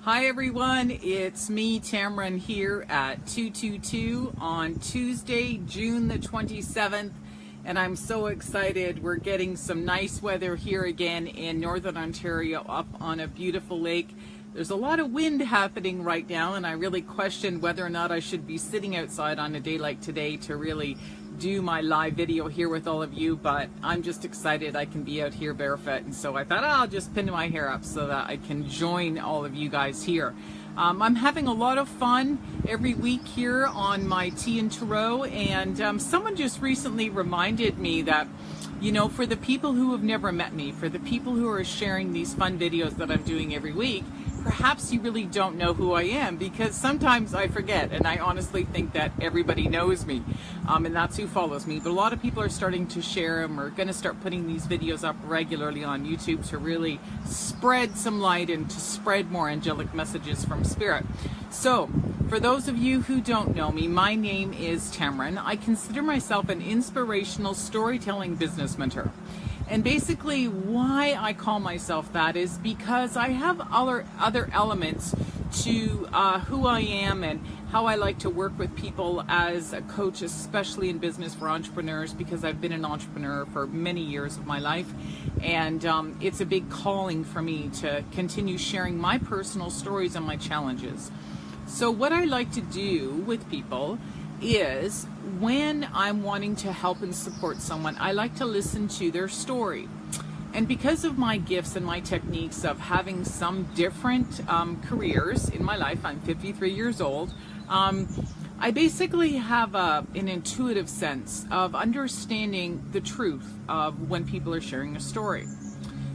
Hi everyone, it's me, Tammeron, here at 222 on Tuesday, June the 27th, and I'm so excited. We're getting some nice weather here again in Northern Ontario up on a beautiful lake. There's a lot of wind happening right now, and I really question whether or not I should be sitting outside on a day like today to really do my live video here with all of you, but I'm just excited I can be out here barefoot, and so I thought I'll just pin my hair up so that I can join all of you guys here. I'm having a lot of fun every week here on my Tea and Tarot, and someone just recently reminded me that, you know, for the people who have never met me, for the people who are sharing these fun videos that I'm doing every week, perhaps you really don't know who I am, because sometimes I forget, and I honestly think that everybody knows me, and that's who follows me. But a lot of people are starting to share them. We're going to start putting these videos up regularly on YouTube to really spread some light and to spread more angelic messages from Spirit. So, for those of you who don't know me, my name is Tammeron. I consider myself an inspirational storytelling business mentor. And basically why I call myself that is because I have other elements to who I am and how I like to work with people as a coach, especially in business for entrepreneurs, because I've been an entrepreneur for many years of my life. And it's a big calling for me to continue sharing my personal stories and my challenges. So what I like to do with people is, when I'm wanting to help and support someone, I like to listen to their story. And because of my gifts and my techniques of having some different careers in my life, I'm 53 years old, I basically have an intuitive sense of understanding the truth of when people are sharing a story.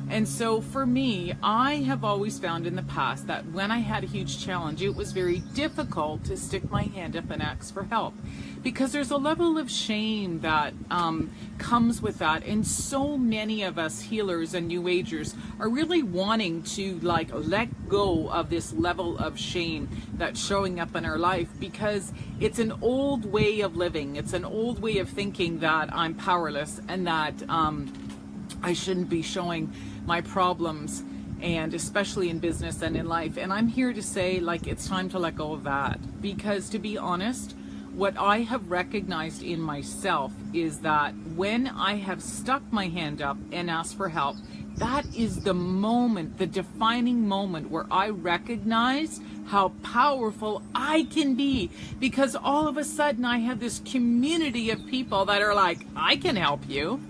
And so for me, I have always found in the past that when I had a huge challenge, it was very difficult to stick my hand up and ask for help, because there's a level of shame that comes with that. And so many of us healers and new agers are really wanting to let go of this level of shame that's showing up in our life, because it's an old way of living. It's an old way of thinking that I'm powerless and that I shouldn't be showing my problems, and especially in business and in life. And I'm here to say, it's time to let go of that, because to be honest, what I have recognized in myself is that when I have stuck my hand up and asked for help, that is the moment, the defining moment, where I recognize how powerful I can be, because all of a sudden I have this community of people that are like, I can help you.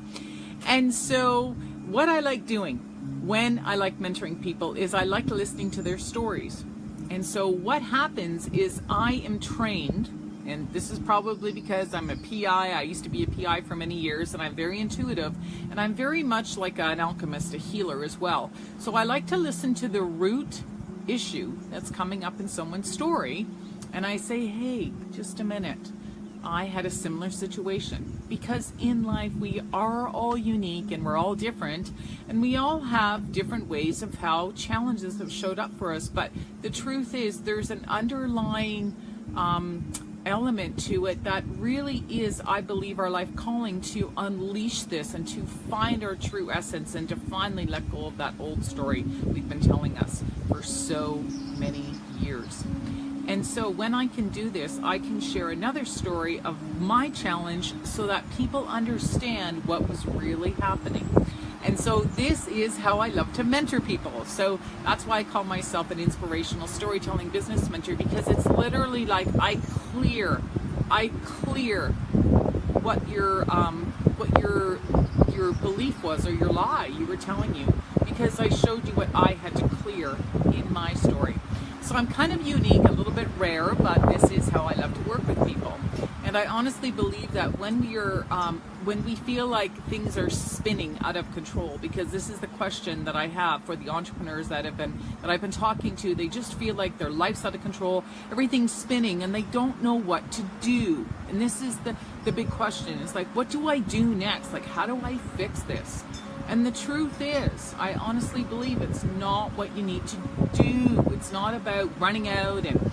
And so what I like doing when I like mentoring people is I like listening to their stories. And so what happens is I am trained, and this is probably because I'm a PI. I used to be a PI for many years, and I'm very intuitive, and I'm very much like an alchemist, a healer as well. So I like to listen to the root issue that's coming up in someone's story, and I say, hey, just a minute. I had a similar situation, because in life we are all unique and we're all different, and we all have different ways of how challenges have showed up for us. But the truth is, there's an underlying element to it that really is, I believe, our life calling to unleash this and to find our true essence and to finally let go of that old story we've been telling us for so many years. And so when I can do this, I can share another story of my challenge so that people understand what was really happening. And so this is how I love to mentor people. So that's why I call myself an inspirational storytelling business mentor, because it's literally like I clear what your belief was, or your lie you were telling you, because I showed you what I had to clear in my story. So I'm kind of unique, a little bit rare, but this is how I love to work with people. And I honestly believe that when we feel like things are spinning out of control, because this is the question that I have for the entrepreneurs that I've been talking to, they just feel like their life's out of control, everything's spinning, and they don't know what to do. And this is the big question. It's like, what do I do next? Like, how do I fix this? And the truth is, I honestly believe it's not what you need to do. It's not about running out and,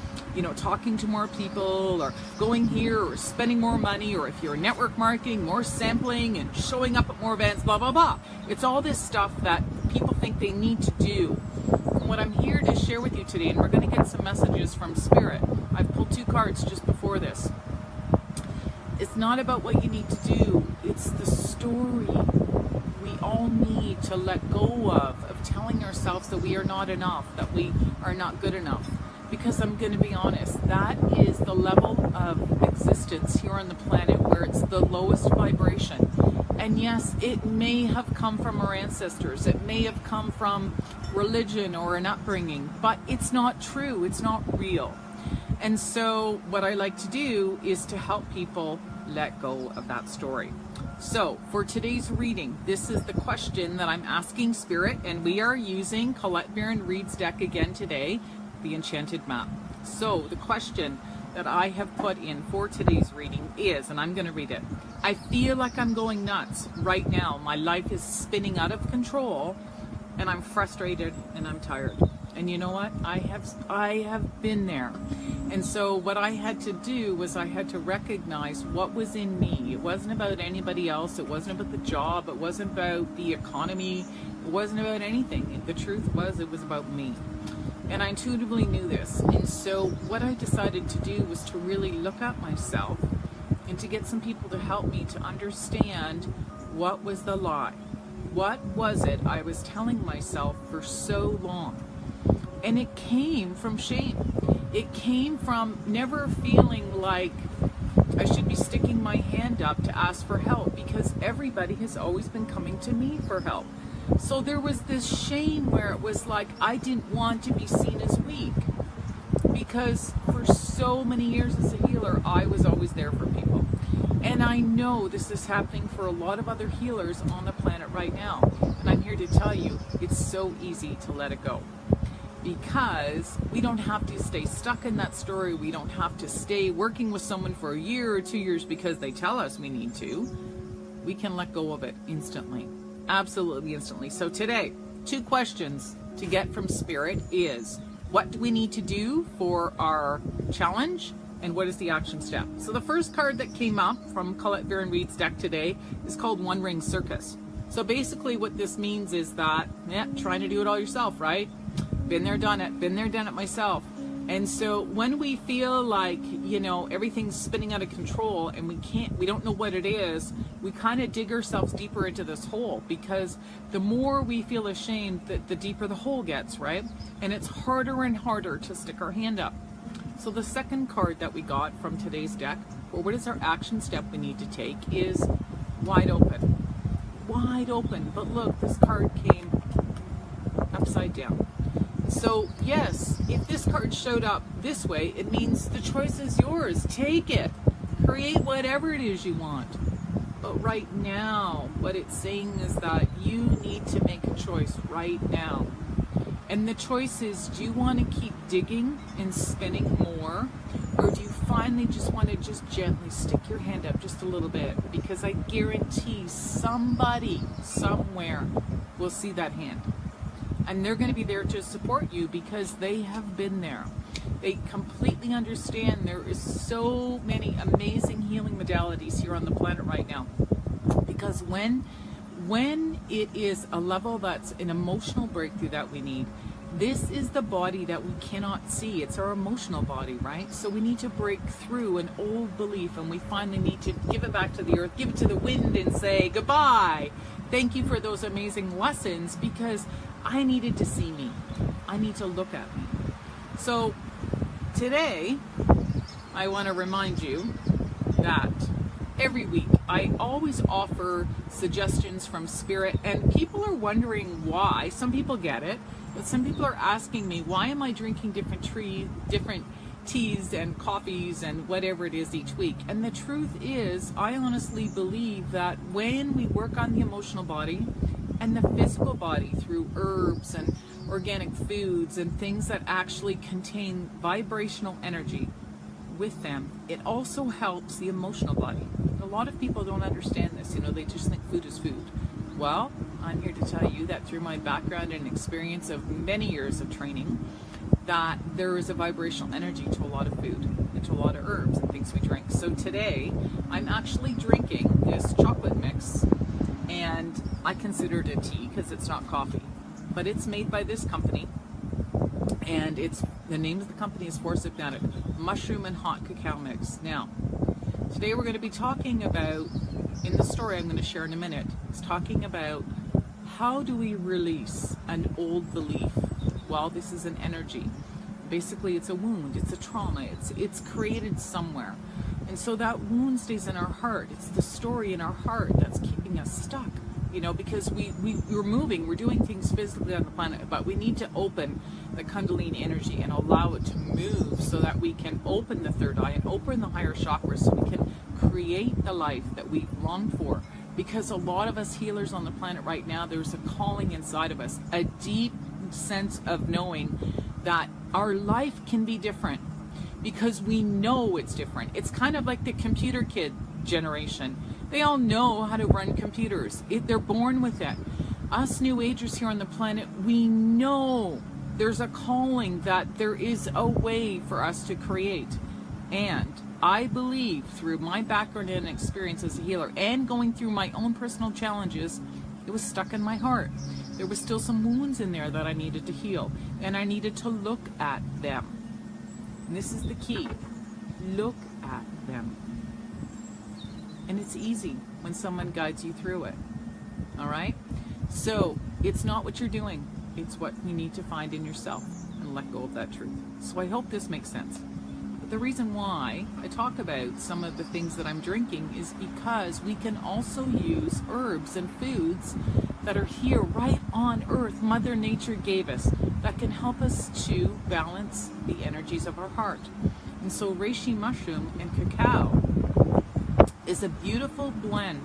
talking to more people, or going here, or spending more money, or if you're network marketing, more sampling and showing up at more events, blah, blah, blah. It's all this stuff that people think they need to do. And what I'm here to share with you today, and we're going to get some messages from Spirit. I've pulled 2 cards just before this. It's not about what you need to do, it's the story we all need to let go of telling ourselves that we are not enough, that we are not good enough. Because I'm going to be honest, that is the level of existence here on the planet where it's the lowest vibration. And yes, it may have come from our ancestors, it may have come from religion or an upbringing, but it's not true, it's not real. And so what I like to do is to help people let go of that story. So for today's reading, this is the question that I'm asking Spirit, and we are using Colette Baron-Reid's deck again today, the Enchanted Map. So the question that I have put in for today's reading is, and I'm going to read it, I feel like I'm going nuts right now. My life is spinning out of control, and I'm frustrated and I'm tired. And you know what? I have been there. And so what I had to do was I had to recognize what was in me. It wasn't about anybody else. It wasn't about the job. It wasn't about the economy. It wasn't about anything. The truth was, it was about me. And I intuitively knew this. And so what I decided to do was to really look at myself and to get some people to help me to understand what was the lie. What was it I was telling myself for so long? And it came from shame. It came from never feeling like I should be sticking my hand up to ask for help, because everybody has always been coming to me for help. So there was this shame where it was like I didn't want to be seen as weak, because for so many years as a healer, I was always there for people. And I know this is happening for a lot of other healers on the planet right now. And I'm here to tell you, it's so easy to let it go. Because we don't have to stay stuck in that story. We don't have to stay working with someone for a year or 2 years because they tell us we need to. We can let go of it instantly. Absolutely instantly. So today, 2 questions to get from Spirit is, what do we need to do for our challenge? And what is the action step? So the first card that came up from Colette Baron-Reid's deck today is called One Ring Circus. So basically what this means is that, trying to do it all yourself, right? Been there, done it myself. And so when we feel like, you know, everything's spinning out of control and we don't know what it is, we kind of dig ourselves deeper into this hole, because the more we feel ashamed, the deeper the hole gets, right? And it's harder and harder to stick our hand up. So the second card that we got from today's deck, or what is our action step we need to take, is wide open. Wide open. But look, this card came upside down. So yes, if this card showed up this way, it means the choice is yours. Take it. Create whatever it is you want. But right now, what it's saying is that you need to make a choice right now. And the choice is, do you want to keep digging and spinning more? Or do you finally just want to just gently stick your hand up just a little bit? Because I guarantee somebody, somewhere, will see that hand. And they're going to be there to support you because they have been there. They completely understand there is so many amazing healing modalities here on the planet right now. Because when it is a level that's an emotional breakthrough that we need, this is the body that we cannot see. It's our emotional body, right? So we need to break through an old belief, and we finally need to give it back to the earth, give it to the wind and say, goodbye. Thank you for those amazing lessons, because I needed to see me. I need to look at me. So today, I want to remind you that every week I always offer suggestions from Spirit, and people are wondering why. Some people get it, but some people are asking me, why am I drinking different teas and coffees and whatever it is each week? And the truth is, I honestly believe that when we work on the emotional body and the physical body through herbs and organic foods and things that actually contain vibrational energy with them, it also helps the emotional body. A lot of people don't understand this, you know, they just think food is food. Well, I'm here to tell you that through my background and experience of many years of training, that there is a vibrational energy to a lot of food and to a lot of herbs and things we drink. So today, I'm actually drinking this chocolate mix, and I consider it a tea because it's not coffee, but it's made by this company, And the name of the company is Force Hypnotic Mushroom and Hot Cacao Mix. Now, today we're going to be talking about, in the story I'm going to share in a minute, it's talking about how do we release an old belief. Well, this is an energy. Basically, it's a wound, it's a trauma, it's created somewhere. And so that wound stays in our heart. It's the story in our heart that's keeping us stuck. You know, because we're moving, we're doing things physically on the planet, but we need to open the Kundalini energy and allow it to move so that we can open the third eye and open the higher chakras so we can create the life that we long for. Because a lot of us healers on the planet right now, there's a calling inside of us, a deep sense of knowing that our life can be different because we know it's different. It's kind of like the computer kid generation. They all know how to run computers. They're born with it. Us New Agers here on the planet, we know there's a calling, that there is a way for us to create. And I believe through my background and experience as a healer and going through my own personal challenges, it was stuck in my heart. There was still some wounds in there that I needed to heal, and I needed to look at them. And this is the key. Look at them. And it's easy when someone guides you through it. All right? So it's not what you're doing. It's what you need to find in yourself and let go of that truth. So I hope this makes sense. But the reason why I talk about some of the things that I'm drinking is because we can also use herbs and foods that are here right on Earth, Mother Nature gave us, that can help us to balance the energies of our heart. And so reishi mushroom and cacao is a beautiful blend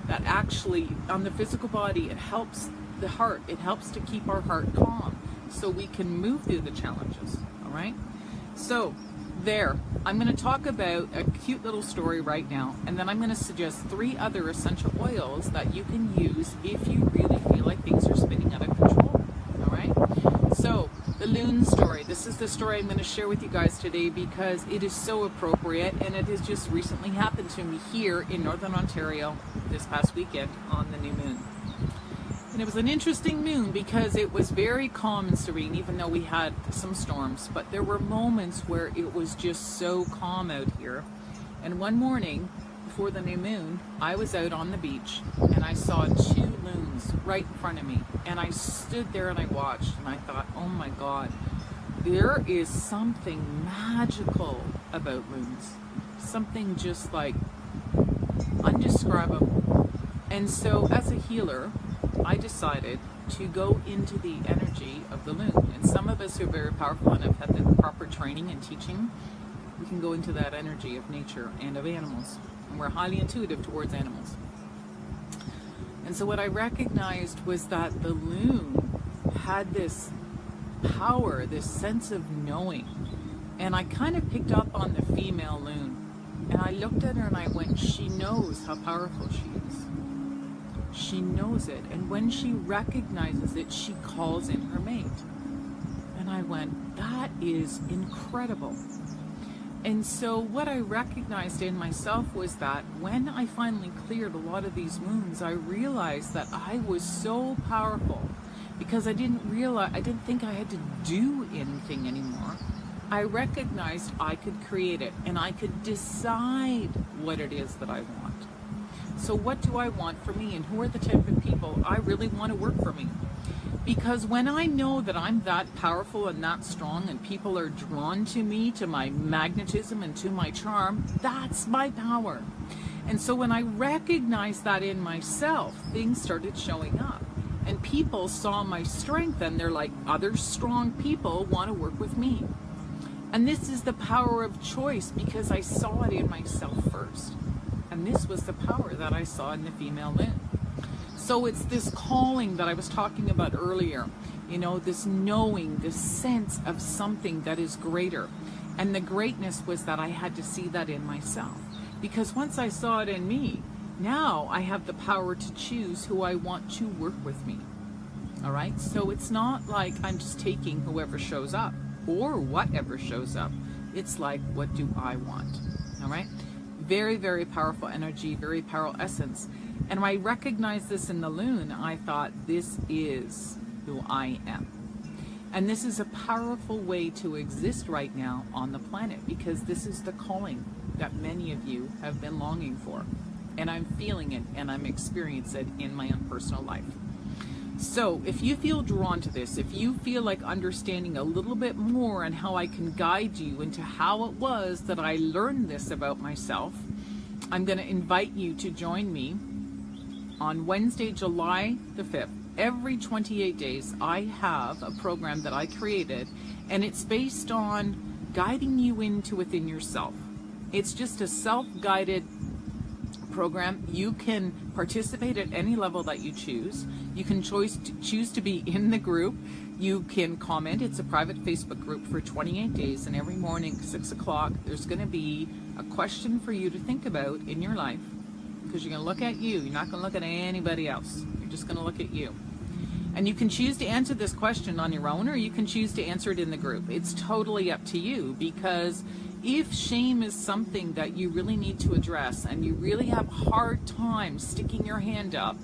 that actually, on the physical body, it helps the heart. It helps to keep our heart calm so we can move through the challenges, all right? So there, I'm going to talk about a cute little story right now, and then I'm going to suggest 3 other essential oils that you can use if you really feel like things are spinning out of control, all right? So the loon story. This is the story I'm going to share with you guys today because it is so appropriate, and it has just recently happened to me here in Northern Ontario this past weekend on the new moon. And it was an interesting moon because it was very calm and serene, even though we had some storms. But there were moments where it was just so calm out here. And one morning before the new moon, I was out on the beach and I saw 2 loons right in front of me. And I stood there and I watched and I thought, oh my God, there is something magical about loons. Something just like undescribable. And so as a healer, I decided to go into the energy of the loon. And some of us who are very powerful and have had the proper training and teaching, we can go into that energy of nature and of animals. And we're highly intuitive towards animals. And so what I recognized was that the loon had this power, this sense of knowing. And I kind of picked up on the female loon. And I looked at her and I went, she knows how powerful she is. She knows it. And when she recognizes it, she calls in her mate. And I went, that is incredible. And so what I recognized in myself was that when I finally cleared a lot of these wounds, I realized that I was so powerful because I didn't think I had to do anything anymore. I recognized I could create it and I could decide what it is that I want. So what do I want for me, and who are the type of people I really want to work for me? Because when I know that I'm that powerful and that strong and people are drawn to me, to my magnetism and to my charm, that's my power. And so when I recognized that in myself, things started showing up. And people saw my strength and they're like, other strong people want to work with me. And this is the power of choice because I saw it in myself first. And this was the power that I saw in the female loon. So it's this calling that I was talking about earlier, you know, this knowing, this sense of something that is greater. And the greatness was that I had to see that in myself. Because once I saw it in me, now I have the power to choose who I want to work with me. All right? So it's not like I'm just taking whoever shows up or whatever shows up. It's like, what do I want? All right? Very, very powerful energy, very powerful essence. And when I recognized this in the loon, I thought, this is who I am. And this is a powerful way to exist right now on the planet, because this is the calling that many of you have been longing for. And I'm feeling it, and I'm experiencing it in my own personal life. So if you feel drawn to this, if you feel like understanding a little bit more on how I can guide you into how it was that I learned this about myself, I'm going to invite you to join me on Wednesday, July the 5th. Every 28 days, I have a program that I created, and it's based on guiding you into within yourself. It's just a self-guided program. You can participate at any level that you choose. You can choose to be in the group. You can comment. It's a private Facebook group for 28 days, and every morning, 6 o'clock, there's going to be a question for you to think about in your life, because you're going to look at you. You're not going to look at anybody else. You're just going to look at you. And you can choose to answer this question on your own, or you can choose to answer it in the group. It's totally up to you, because if shame is something that you really need to address, and you really have a hard time sticking your hand up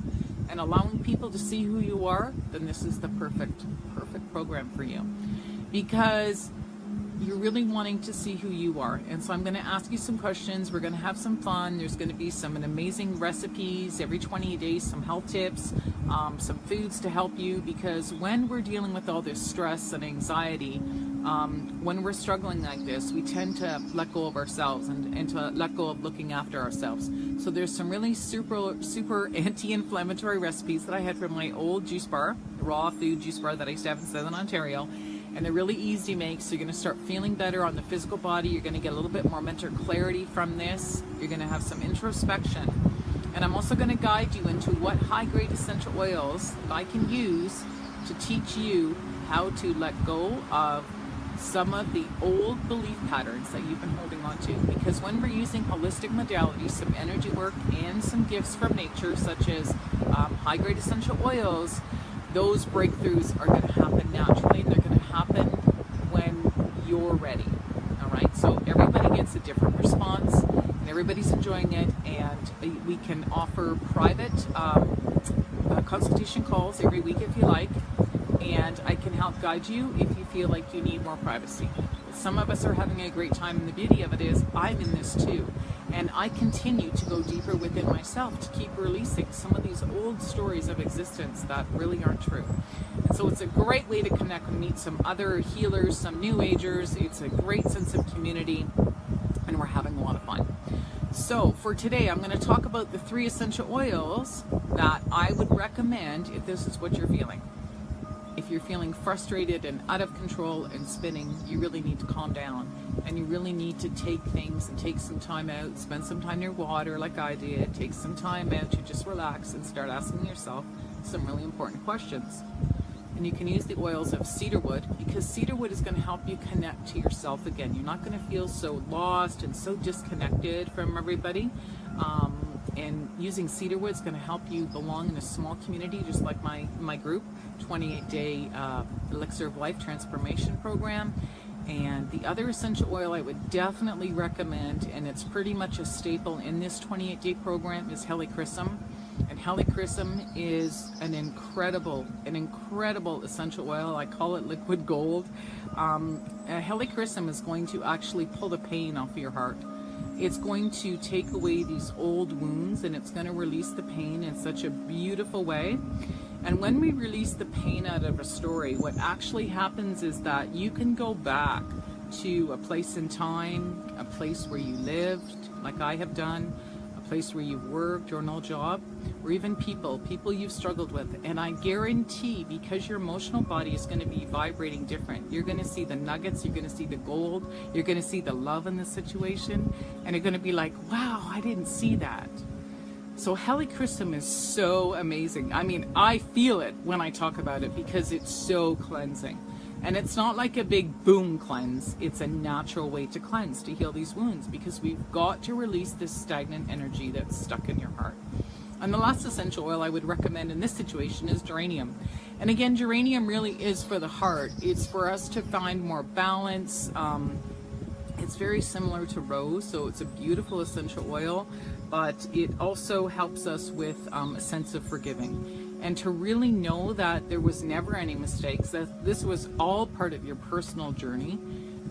and allowing people to see who you are, then this is the perfect program for you, because you're really wanting to see who you are. And so I'm going to ask you some questions. We're going to have some fun. There's going to be some amazing recipes every 20 days, some health tips, some foods to help you, because when we're dealing with all this stress and anxiety, when we're struggling like this, we tend to let go of ourselves and to let go of looking after ourselves. So there's some really super anti-inflammatory recipes that I had from my old juice bar, raw food juice bar that I used to have in Southern Ontario. And they're really easy to make, so you're going to start feeling better on the physical body. You're going to get a little bit more mental clarity from this. You're going to have some introspection. And I'm also going to guide you into what high-grade essential oils I can use to teach you how to let go of some of the old belief patterns that you've been holding on to. Because when we're using holistic modalities, some energy work, and some gifts from nature, such as high-grade essential oils, those breakthroughs are going to happen naturally, and they're going to happen when you're ready. All right, so everybody gets a different response, and everybody's enjoying it, and we can offer private consultation calls every week if you like, and I can help guide you if you feel like you need more privacy. Some of us are having a great time, and the beauty of it is I'm in this too. And I continue to go deeper within myself to keep releasing some of these old stories of existence that really aren't true. And so it's a great way to connect and meet some other healers, some new agers. It's a great sense of community, and we're having a lot of fun. So for today, I'm going to talk about the 3 essential oils that I would recommend if this is what you're feeling. If you're feeling frustrated and out of control and spinning, you really need to calm down, and you really need to take things and take some time out, spend some time near water like I did, take some time out to just relax and start asking yourself some really important questions. And you can use the oils of cedarwood, because cedarwood is going to help you connect to yourself again. You're not going to feel so lost and so disconnected from everybody. And using cedarwood is going to help you belong in a small community, just like my group, 28-day Elixir of Life Transformation Program. And the other essential oil I would definitely recommend, and it's pretty much a staple in this 28-day program, is helichrysum. And helichrysum is an incredible essential oil. I call it liquid gold. Helichrysum is going to actually pull the pain off of your heart. It's going to take away these old wounds, and it's going to release the pain in such a beautiful way. And when we release the pain out of a story, what actually happens is that you can go back to a place in time, a place where you lived, like I have done, a place where you've worked, or an old job, or even people you've struggled with. And I guarantee, because your emotional body is going to be vibrating different, you're going to see the nuggets, you're going to see the gold, you're going to see the love in the situation, and you're going to be like, wow, I didn't see that. So helichrysum is so amazing. I mean, I feel it when I talk about it, because it's so cleansing. And it's not like a big boom cleanse. It's a natural way to cleanse, to heal these wounds, because we've got to release this stagnant energy that's stuck in your heart. And the last essential oil I would recommend in this situation is geranium. And again, geranium really is for the heart. It's for us to find more balance. It's very similar to rose, so it's a beautiful essential oil, but it also helps us with a sense of forgiving. and to really know that there was never any mistakes, that this was all part of your personal journey.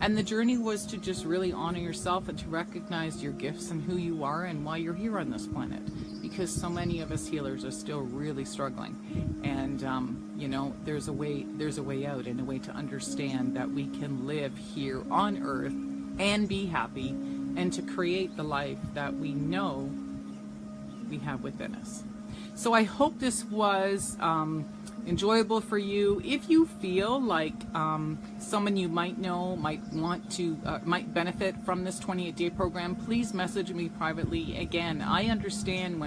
And the journey was to just really honor yourself and to recognize your gifts and who you are and why you're here on this planet. Because so many of us healers are still really struggling. And, you know, there's a way out, and a way to understand that we can live here on Earth and be happy, and to create the life that we know we have within us. So I hope this was enjoyable for you. If you feel like someone you might know might want to might benefit from this 28-day program, please message me privately. Again, I understand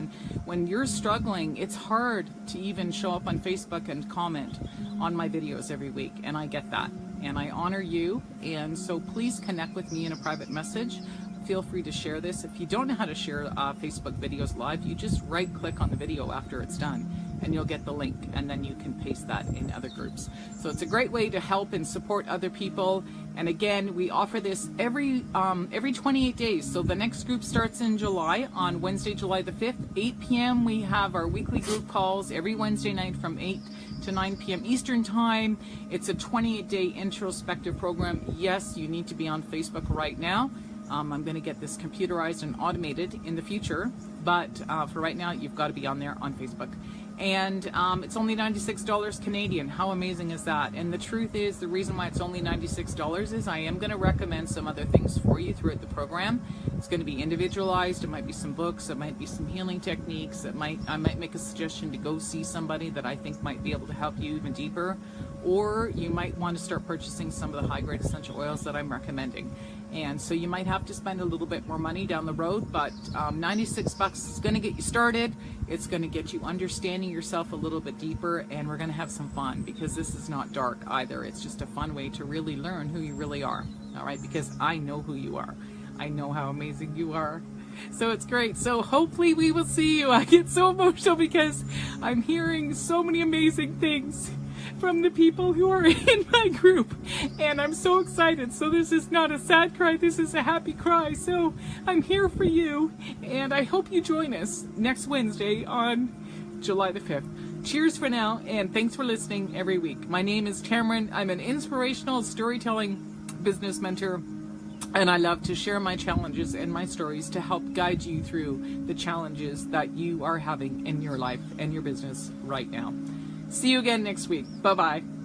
when you're struggling, it's hard to even show up on Facebook and comment on my videos every week, and I get that, and I honor you. And so please connect with me in a private message. Feel free to share this. If you don't know how to share Facebook videos live, you just right click on the video after it's done and you'll get the link, and then you can paste that in other groups. So it's a great way to help and support other people. And again, we offer this every 28 days. So the next group starts in July, on Wednesday, July the 5th, 8 p.m. We have our weekly group calls every Wednesday night from 8 to 9 p.m. Eastern Time. It's a 28-day introspective program. Yes, you need to be on Facebook right now. I'm going to get this computerized and automated in the future, but for right now, you've got to be on there on Facebook. And it's only $96 Canadian. How amazing is that? And the truth is, the reason why it's only $96 is I am going to recommend some other things for you throughout the program. It's going to be individualized. It might be some books. It might be some healing techniques. I might make a suggestion to go see somebody that I think might be able to help you even deeper. Or you might want to start purchasing some of the high-grade essential oils that I'm recommending. And so you might have to spend a little bit more money down the road, but $96 is going to get you started. It's going to get you understanding yourself a little bit deeper, and we're going to have some fun, because this is not dark either. It's just a fun way to really learn who you really are. All right, because I know who you are. I know how amazing you are. So it's great. So hopefully we will see you. I get so emotional because I'm hearing so many amazing things from the people who are in my group, and I'm so excited. So this is not a sad cry, this is a happy cry. So I'm here for you, and I hope you join us next Wednesday on July the 5th. Cheers for now, and thanks for listening every week. My name is Tammeron. I'm an inspirational storytelling business mentor, and I love to share my challenges and my stories to help guide you through the challenges that you are having in your life and your business right now. See you again next week. Bye-bye.